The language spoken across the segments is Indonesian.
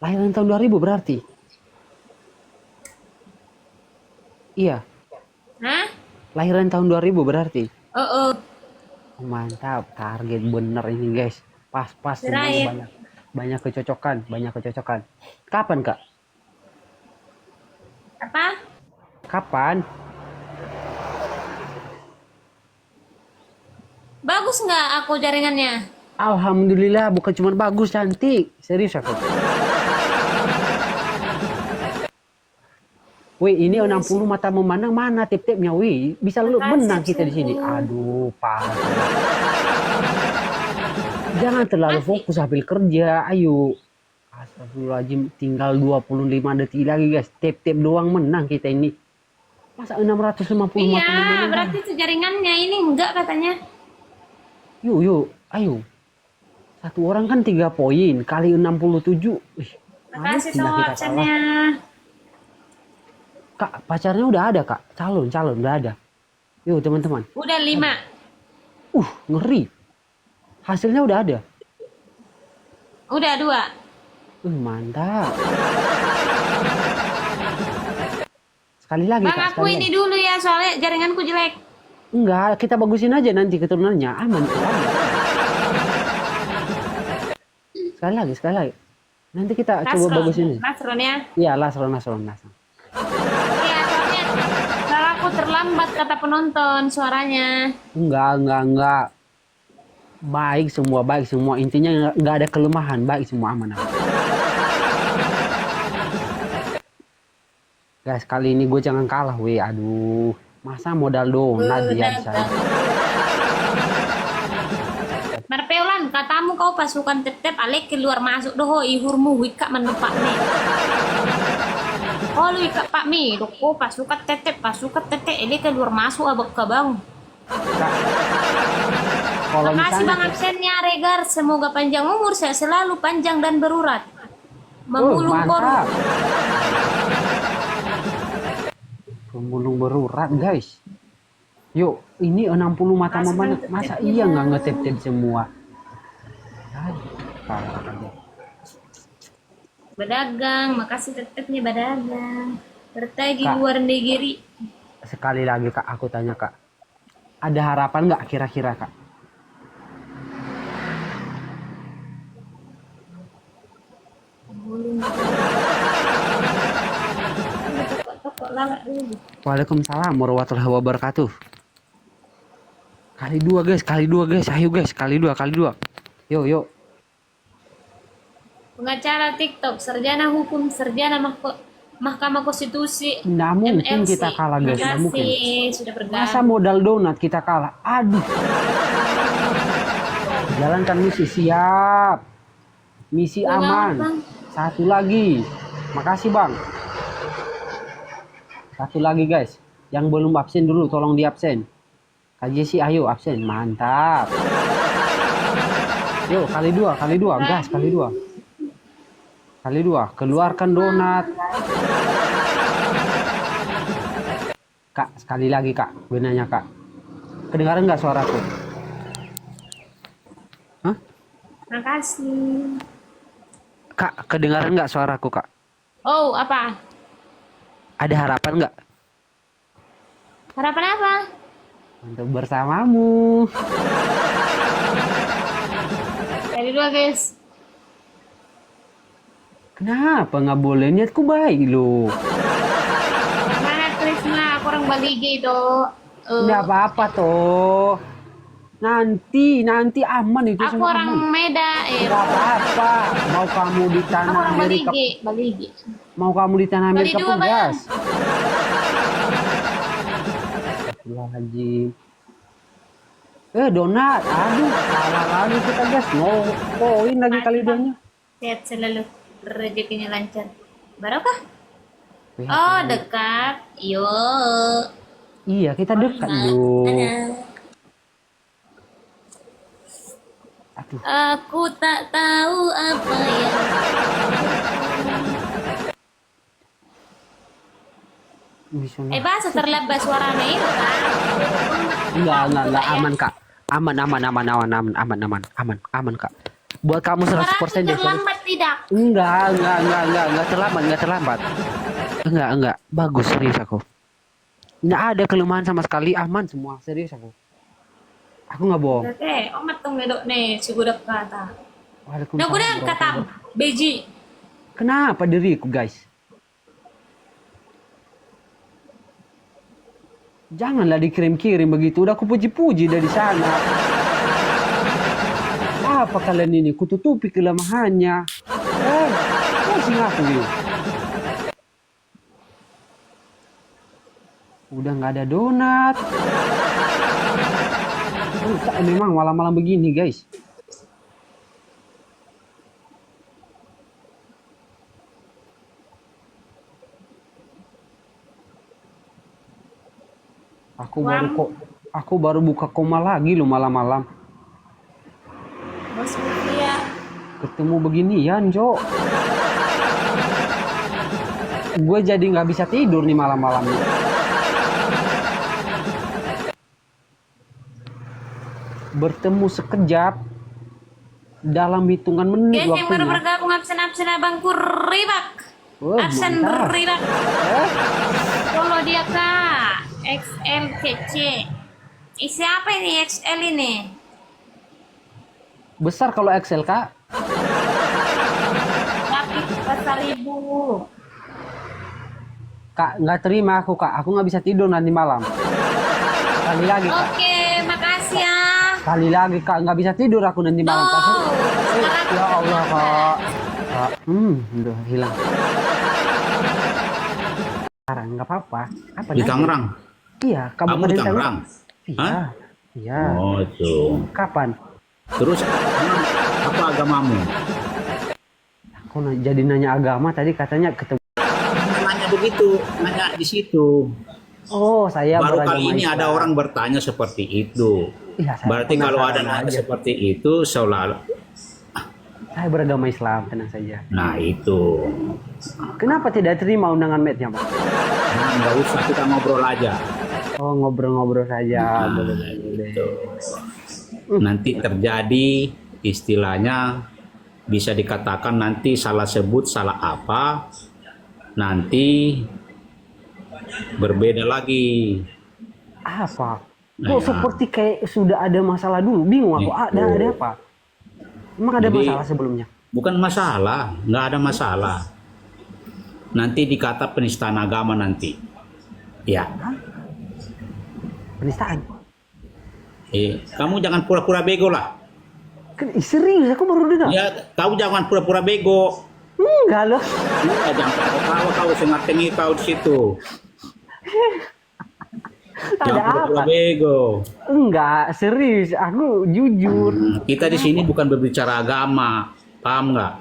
Lahiran tahun 2000 berarti. Iya, Hah? lahiran tahun 2000 berarti. Oh, oh. Oh, mantap, target bener ini guys. Pas-pas semuanya Terakhir. banyak. Banyak kecocokan, banyak kecocokan. Kapan, Kak? Apa? Kapan? Bagus nggak aku jaringannya? Alhamdulillah, bukan cuma bagus, cantik. Serius aku. Wih, ini 60 mata memandang mana tip-tipnya, wih. Bisa lu menang kita di sini. Aduh, parah. Jangan terlalu fokus sambil kerja, ayo. Astagfirullahaladzim, tinggal 25 detik lagi guys. Tip-tip doang menang kita ini. Masa 650 mata Iya, memandang? berarti itu jaringannya ini enggak katanya. Yuk, ayo. Satu orang kan 3 poin, kali 67. Wih, Makasih tidak so kita absennya. Kak, pacarnya udah ada, Kak. Calon udah ada. Yuk, teman-teman. Udah 5. Ngeri. Hasilnya udah ada. Udah 2. Mantap. Sekali lagi, Bang, Kak. aku Sekali ini lagi. dulu ya, soalnya jaringanku jelek. Enggak, kita bagusin aja nanti keturunannya. Aman. Sekali lagi. Nanti kita coba bagusin. Nasron ya. Iya, Nasron. Iya, soalnya kalau aku terlambat kata penonton suaranya. Enggak. Baik semua. Intinya enggak ada kelemahan. Baik semua, aman. Guys, kali ini gue jangan kalah, weh. Aduh, masa modal donat dia bisa. Marpeulan, katamu kau pasukan tetep alek keluar masuk doho ihurmu wika menepak nih. Oh lu wika pak mi, doko pasukan tetep ele keluar masuk abek ke bang. Kalau Makasih bang absennya Regar, semoga panjang umur, saya selalu panjang dan berurat. Memulung mantap. Pemulung berurat guys. Yuk, ini 60 mata memandang. Masa iya nggak ngetip-tip semua? Berdagang, makasih tetepnya berdagang. Bertagi luar negeri. Sekali lagi Kak, aku tanya Kak. Ada harapan nggak kira-kira Kak? Waalaikumsalam warahmatullahi wabarakatuh. Kali dua guys. Ayo guys, kali dua. Yuk. Pengacara TikTok, sarjana hukum, sarjana Mahkamah Konstitusi. Nggak mungkin MLC. kita kalah guys, nggak mungkin. Sudah bergabung. Masa modal donat kita kalah? Aduh. Jalankan misi, siap. Misi aman. Satu lagi. Makasih bang. Satu lagi guys. Yang belum absen dulu, tolong di absen. Kak Jesse, ayo absen. Mantap. Yuk, kali dua. Gas, kali dua. Keluarkan donat. Kak, sekali lagi Kak. Gue nanya Kak. Kedengaran nggak suaraku? Hah? Makasih. Kak, kedengaran nggak suaraku Kak? Oh, apa? Ada harapan nggak? Harapan apa? Untuk bersamamu. Dari 2 guys. Kenapa nggak boleh? Niatku baik loh. Mana Krisna, aku orang Balige itu. Nggak apa-apa toh. Nanti aman itu Aku semua orang aman. Medan. Nggak apa-apa. Mau kamu di Aku tanah orang Amerika, Balige. mau kamu di tanah Amerika Bali pun dua, gas. Astagfirullahaladzim. Donat. Aduh, salah lagi kita gas. No poin lagi kali duanya. Sehat selalu, rezekinya lancar. Barokah? Oh, dekat. Yo. Iya, kita dekat loh. Aduh. Aku tak tahu apa yang bahasa terlambat suaranya itu kan. Enggak, aman Kak. Aman Kak. Buat kamu 100% deh. Terlambat tidak? Enggak terlambat. Enggak. Bagus, serius aku. Nggak ada kelemahan sama sekali, aman semua, serius aku. Aku nggak bohong. Oke, omat tong medok nih, sudah kata. Waalaikumsalam Nah, udah warahmatullahi kata wabarakatuh. beji. Kenapa diriku, guys? Janganlah dikirim-kirim begitu. Udah aku puji-puji dari sana. Apa kalian ini? Kututupi kelemahannya. Pusing aku gitu. Udah nggak ada donat. Rusak memang malam-malam begini, guys. Aku baru buka koma lagi loh malam-malam. Bos ya. Ketemu beginian, Jo. Gue jadi nggak bisa tidur nih malam-malam nih. Bertemu sekejap dalam hitungan menit Guys, yang baru waktunya. bergabung absen abangku ribak. Wah, Absen mantap. ribak. Follow dia kak. XLCC. Siapa ini XL ini? Besar kalau Excel, Kak. Tapi pasar ribu. Kak, nggak terima aku, Kak. Aku nggak bisa tidur nanti malam. Kali lagi, Kak. Oke, makasih ya. Kali lagi, Kak. Nggak bisa tidur aku nanti malam. Kak. Ya Allah, Kak. Kak. Udah hilang. Sekarang nggak apa-apa. Apa Di nanti? Tangerang. Iya, Kamu di Tangerang? Iya. Hah? Iya. Oh itu. Kapan? Terus apa agamamu? Aku jadi nanya agama tadi katanya ketemu. Nanya begitu, nanya di situ. Oh, saya Baru beragama kali ini Islam. ada orang bertanya seperti itu. Iya, saya Berarti kalau ada penasaran nanya aja. seperti itu, selalu. Saya beragama Islam, tenang saja. Nah itu. Kenapa tidak terima undangan Mednya, Pak? Nah, nggak usah, kita ngobrol aja. Oh, ngobrol-ngobrol saja. Nah, Boleh. gitu. Nanti terjadi istilahnya bisa dikatakan nanti salah sebut salah apa, nanti berbeda lagi. Apa? Nah, Kok ya. seperti kayak sudah ada masalah dulu. Bingung aku. Itu. Ada apa? Emang ada Jadi, masalah sebelumnya? Bukan masalah, nggak ada masalah. Nanti dikata penistaan agama nanti. Ya, Penistaan. kamu jangan pura-pura bego lah. Serius, aku baru dengar. Ya, kamu jangan pura-pura bego. Enggak loh. Ya, jangan ketawa kau sengatengi kau di situ. Ada Jangan pura-pura apa? bego. Enggak, serius. Aku jujur. Kita di sini bukan berbicara agama, paham nggak?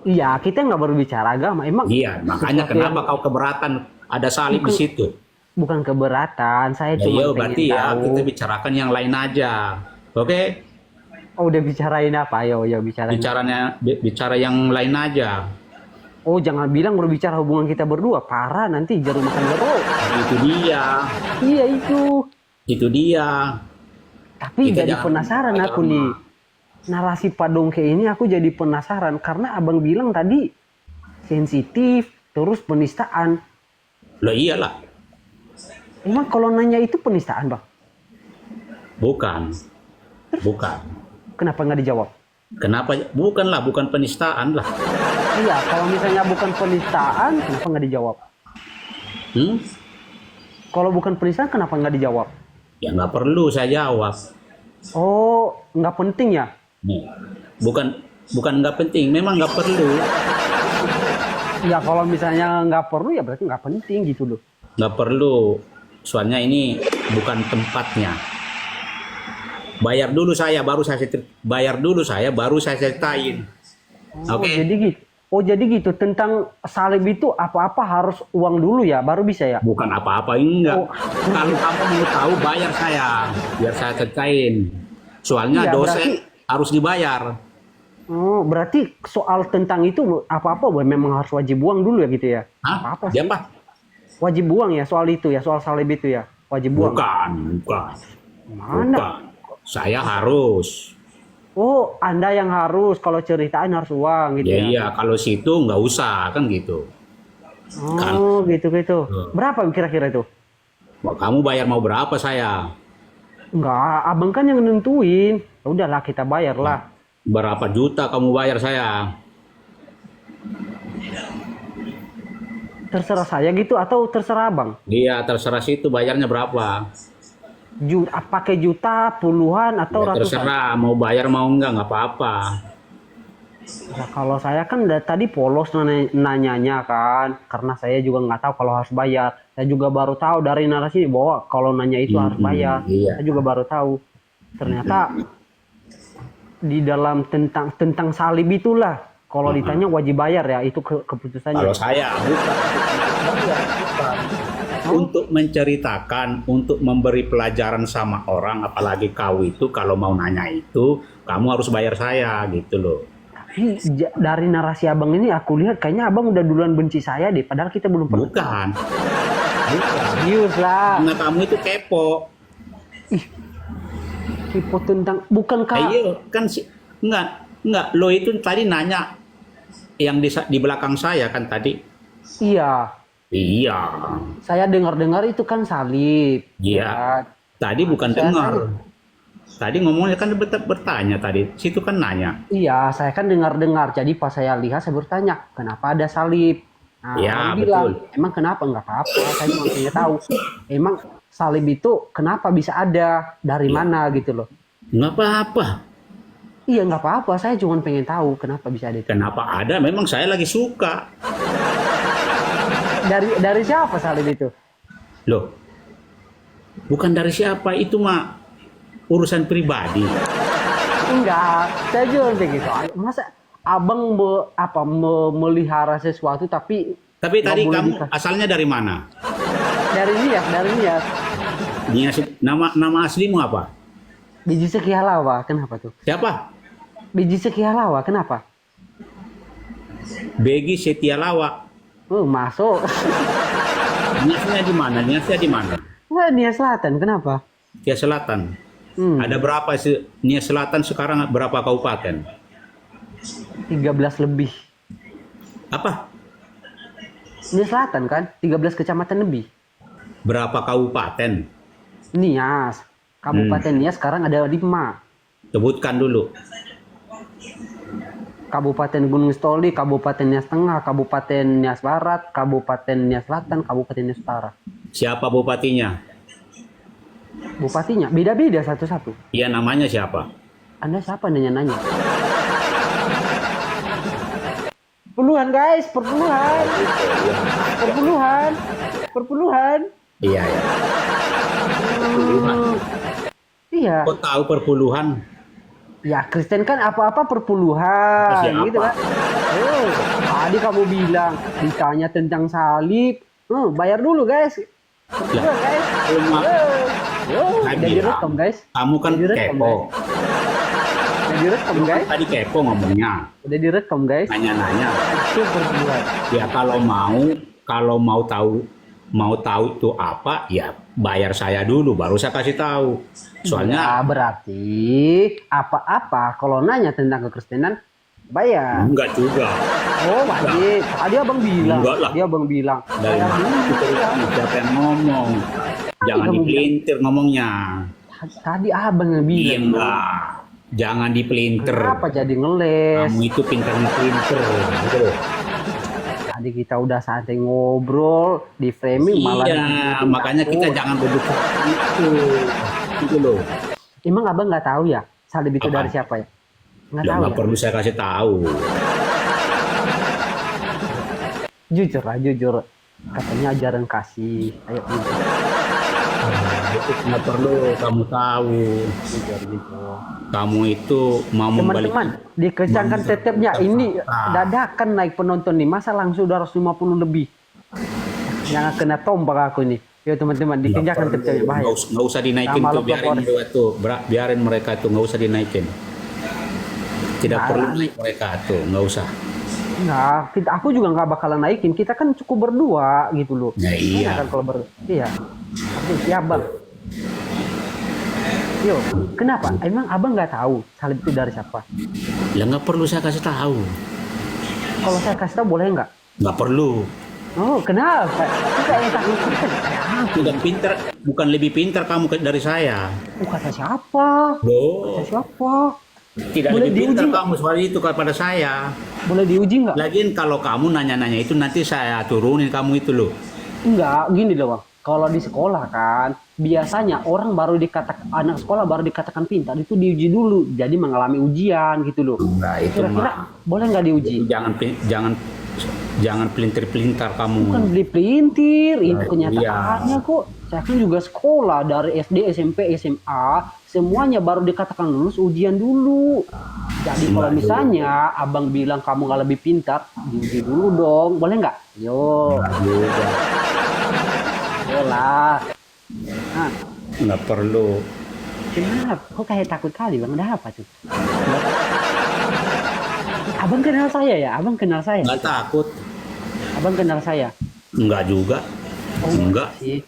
Iya, kita nggak berbicara agama. Emang Iya, makanya sesuatu kenapa yang kau keberatan ada salib di situ? bukan keberatan. Saya Ya, cuma iya, pengen berarti ya tahu. kita bicarakan yang lain aja, oke? Oh, udah bicarain apa? Ayo, bicarain. Bicara yang lain aja. Oh, jangan bilang berbicara hubungan kita berdua. Parah, nanti jarum makan jeruk. Itu dia, Iya, itu. Tapi Kita jadi jangan penasaran aku agama. nih. Narasi Pak Dongke ini aku jadi penasaran. Karena abang bilang tadi sensitif, terus penistaan. Loh iyalah, Emang kalau nanya itu penistaan, Bang? bukan. Kenapa nggak dijawab? Kenapa? Bukan penistaan lah. Iya, kalau misalnya bukan penistaan, kenapa nggak dijawab? Hmm? Kalau bukan penistaan, kenapa nggak dijawab? Ya nggak perlu saya jawab. Oh, nggak penting ya? Nih, bukan nggak penting, memang nggak perlu. Ya kalau misalnya nggak perlu ya berarti nggak penting gitu loh. Nggak perlu, soalnya ini bukan tempatnya. Bayar dulu saya, baru saya ceritain. Oh, Oke. jadi gitu. Oh, jadi gitu. Tentang salib itu apa-apa harus uang dulu ya, baru bisa ya? Bukan apa-apa, enggak. Oh. Kalau kamu mau tahu, bayar saya, biar saya ceritain. Soalnya Iya, dosen berarti- harus dibayar. Oh, berarti soal tentang itu apa-apa memang harus wajib uang dulu ya gitu ya? Hah? Apa sih? Siapa? Wajib uang ya soal itu ya, soal salib itu ya? Wajib uang. Bukan. Mana? Bukan. Saya harus. Oh, Anda yang harus kalau ceritain harus uang gitu Ya ya. iya, kalau situ nggak usah kan gitu. Oh, gitu-gitu. Berapa kira-kira itu? Wah, kamu bayar mau berapa saya? Enggak, abang kan yang nentuin. Ya udahlah kita bayar lah. Berapa juta kamu bayar saya? Terserah saya gitu atau terserah abang? Iya, terserah situ bayarnya berapa. Pakai juta, puluhan atau Ya, ratusan? terserah mau bayar mau nggak apa-apa. Nah, kalau saya kan tadi polos nanyanya kan, karena saya juga nggak tahu kalau harus bayar. Saya juga baru tahu dari narasi bahwa kalau nanya itu harus bayar. iya. Saya juga baru tahu. Ternyata di dalam tentang salib itulah, kalau ditanya wajib bayar ya, itu keputusannya. Kalau saya bukan. Untuk menceritakan, untuk memberi pelajaran sama orang, apalagi kau itu kalau mau nanya itu, kamu harus bayar saya gitu loh. Tapi dari narasi abang ini aku lihat kayaknya abang udah duluan benci saya deh, padahal kita belum pernah. Bukan. Serius lah. Karena kamu itu kepo. Tipe tentang bukan kak. Iya, kan enggak. Lo itu tadi nanya yang di belakang saya kan tadi. Iya. Iya. Saya dengar-dengar itu kan salib. Iya. Ya. Tadi bukan Saya dengar. Tadi ngomongnya kan bertanya tadi. Situ kan nanya. Iya, saya kan dengar-dengar. Jadi pas saya lihat, saya bertanya, kenapa ada salib? Nah, Ya, orang bilang, betul. emang kenapa? Nggak apa-apa, saya cuma pengen tahu. Emang salib itu kenapa bisa ada? Dari mana gitu loh. Nggak apa-apa. Iya, nggak apa-apa, saya cuma pengen tahu kenapa bisa ada itu. Kenapa ada? Memang saya lagi suka. Dari siapa salib itu? Loh. Bukan dari siapa, itu mah urusan pribadi. Enggak, saya juga pengen tahu. Masa abang melihara sesuatu tapi Tapi nggak tadi boleh kamu dikasih? asalnya dari mana? Dari Nias. Nama aslimu apa? Biji Sekialawa, kenapa tuh? Siapa? Biji Sekialawa, kenapa? Begi Setialawa. Masuk. Niasnya di mana? Niasnya di mana? Wah, Nias Selatan, kenapa? Nias Selatan. Hmm, Ada berapa sih? Nias Selatan sekarang berapa kabupaten? 13 lebih. Apa? Nias Selatan kan? 13 kecamatan lebih. Berapa kabupaten? Nias. Kabupaten Nias sekarang ada 5. Sebutkan dulu. Kabupaten Gunung Stoli, Kabupaten Nias Tengah, Kabupaten Nias Barat, Kabupaten Nias Selatan, Kabupaten Nias Utara. Siapa bupatinya? Bupatinya beda-beda satu-satu. Iya, namanya siapa? Anda siapa nanya-nanya? Perpuluhan guys, perpuluhan. Perpuluhan. Iya, ya. Iya. Kok tahu perpuluhan? Ya Kristen kan apa-apa perpuluhan Siapa? gitu kan. Oh, tadi kamu bilang ditanya tentang salib. Bayar dulu guys. Perpuluhan guys. Saya Udah bilang, direkam guys. kamu kan Udah direkam, kepo. Udah direkam guys. Tadi kepo ngomongnya. Udah direkam guys. Nanya-nanya. Itu perpuluhan. Ya kalau mau tahu tuh apa, ya bayar saya dulu baru saya kasih tahu. Soalnya Ya, berarti apa-apa kalau nanya tentang kekristenan bayar. enggak juga. Oh, wajib. Tadi abang bilang. Enggak lah. Dia abang bilang. Dari Bayar mana dulu. itu siapa yang ngomong? Jangan kamu dipelintir ngomongnya. Tadi abang yang Iya bilang. enggak. Jangan dipelintir. Kenapa jadi ngeles? Kamu itu pintar ngepelintir. Gitu loh. Tadi kita udah santai ngobrol di framing malah. Iya, makanya kita jangan duduk itu. Gitu loh. Emang abang nggak tahu ya salib itu Apa? dari siapa ya? Nggak Ya tahu nggak ya. perlu saya kasih tahu. Jujur lah, jujur. Katanya ajaran kasih. Ayo jujur, Itu nggak perlu kamu tahu. jujur. Kamu itu mau membalik. Teman-teman, dikencangkan tetepnya ini dadakan naik penonton nih. Masa langsung 250 lebih. Jangan kena tombak aku nih. Yuk teman-teman, dikencangkan tetepnya bahaya. Nggak usah dinaikin Sama tuh, lo biarin mereka tuh, nggak usah dinaikin. Tidak Nah, perlu naik mereka tuh, nggak usah. Nah, aku juga nggak bakalan naikin. Kita kan cukup berdua gitu loh. Ya, iya. Kan kalau iya. Tapi ya bang. Yo, kenapa? Emang abang nggak tahu salib itu dari siapa? Ya nggak perlu saya kasih tahu. Kalau saya kasih tahu boleh nggak? Nggak perlu. Oh, kenapa? Kita yang takut kan? Tidak pintar, bukan lebih pintar kamu dari saya. Kata siapa? Loh, Kata siapa? tidak Boleh lebih pintar diuji nggak? kamu soal itu kepada saya. Boleh diuji nggak? Lagian kalau kamu nanya-nanya itu nanti saya turunin kamu itu loh. Enggak, gini loh bang. Kalau di sekolah kan, biasanya anak sekolah baru dikatakan pintar itu diuji dulu. Jadi mengalami ujian gitu loh. Nah, itu Kira-kira mah. boleh nggak diuji? Jangan pelintir-pelintar kamu. Bukan beli pelintir, itu Nah, kenyataannya kok. Saya kan juga sekolah dari SD, SMP, SMA, semuanya baru dikatakan lulus ujian dulu. Jadi kalau Enggak misalnya abang bilang kamu nggak lebih pintar, diuji dulu dong, boleh nggak? Yo, Nggak juga. lah. Nah, Nggak perlu. kenapa? Kok kayak takut kali bang? Ada apa tuh? Abang kenal saya ya? Abang kenal saya? Nggak takut. Abang kenal saya? Nggak juga. Oh, Enggak. sih.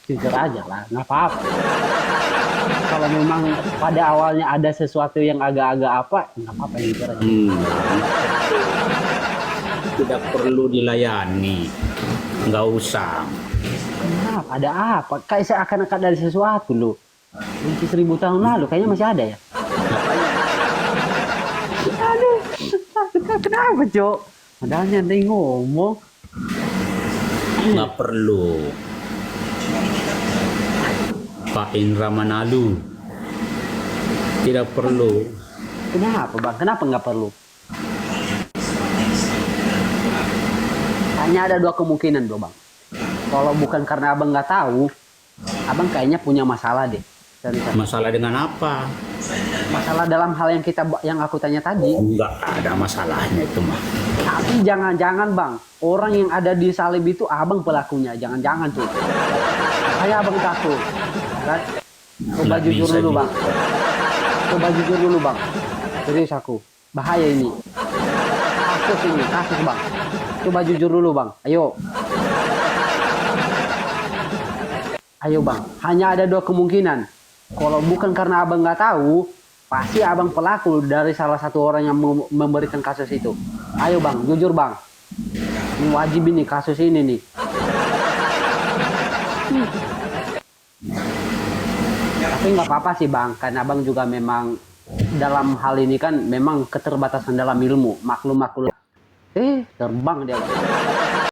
Jujur aja lah, nggak apa-apa. Kalau memang pada awalnya ada sesuatu yang agak-agak apa, nggak apa-apa jujur aja. Tidak perlu dilayani. Nggak usah. Kenapa? Ada apa? Kayak seakan-akan dari sesuatu loh. Mungkin 1000 tahun lalu, kayaknya masih ada ya. Aduh, kenapa Cok? Padahal nyantai ngomong. Nggak perlu. Pak Indra Manalu. Tidak perlu. Kenapa bang? Kenapa nggak perlu? Hanya ada dua kemungkinan bro bang. Kalau bukan karena abang nggak tahu, abang kayaknya punya masalah deh. Serius. Masalah dengan apa? Masalah dalam hal yang aku tanya tadi. Enggak ada masalahnya itu mah. Tapi jangan-jangan bang, orang yang ada di salib itu abang pelakunya. Jangan-jangan tuh. Kayak abang takut. Kan? Coba Nggak jujur bisa dulu gitu. bang. Coba jujur dulu bang. Serius aku. Bahaya ini. Kasus bang. Coba jujur dulu bang. Ayo. Ayo bang. Hanya ada dua kemungkinan. Kalau bukan karena abang nggak tahu, pasti abang pelaku dari salah satu orang yang memberikan kasus itu. Ayo bang, jujur bang. Ini wajib ini kasus ini nih. Tapi nggak apa-apa sih bang, karena abang juga memang dalam hal ini kan memang keterbatasan dalam ilmu, maklum. Terbang dia. Bang.